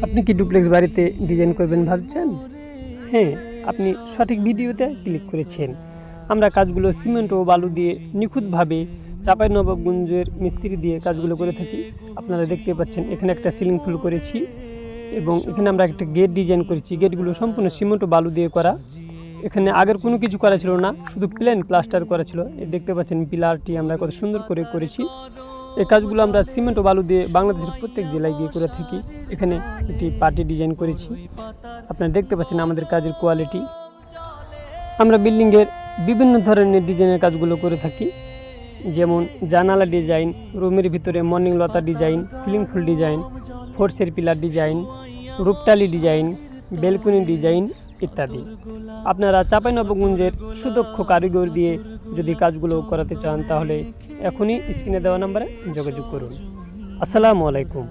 আপনি কি ডুপ্লেক্স বাড়িতে ডিজাইন করবেন ভাবছেন? হ্যাঁ, আপনি সঠিক ভিডিওতে ক্লিক করেছেন। আমরা কাজগুলো সিমেন্ট ও বালু দিয়ে নিখুঁতভাবে চাঁপাইনবাবগঞ্জের মিস্ত্রি দিয়ে কাজগুলো করে থাকি। আপনারা দেখতে পাচ্ছেন এখানে একটা সিলিং ফুল করেছি এবং এখানে আমরা একটা গেট ডিজাইন করেছি। গেটগুলো সম্পূর্ণ সিমেন্ট ও বালু দিয়ে করা। এখানে আগের কোনো কিছু করা ছিল না, শুধু প্লেন প্লাস্টার করা ছিল। দেখতে পাচ্ছেন পিলারটি আমরা কত সুন্দর করে করেছি। এই কাজগুলো আমরা সিমেন্ট ও বালু দিয়ে বাংলাদেশের প্রত্যেক জেলায় গিয়ে করে থাকি। এখানে একটি পার্টি ডিজাইন করেছি। আপনারা দেখতে পাচ্ছেন আমাদের কাজের কোয়ালিটি। আমরা বিল্ডিংয়ের বিভিন্ন ধরনের ডিজাইনের কাজগুলো করে থাকি, যেমন জানালা ডিজাইন, রুমের ভিতরে মর্নিং লতা ডিজাইন, সিলিং ফুল ডিজাইন, ফোর্সের পিলার ডিজাইন, রূপটালি ডিজাইন, বেলকনি ডিজাইন ইত্যাদি। আপনারা চাঁপাইনবাবগঞ্জের সুদক্ষ কারিগর দিয়ে যদি কাজগুলো করাতে চান তাহলে এখনই স্ক্রিনে দেওয়া নম্বরে যোগাযোগ করুন। আসসালামু আলাইকুম।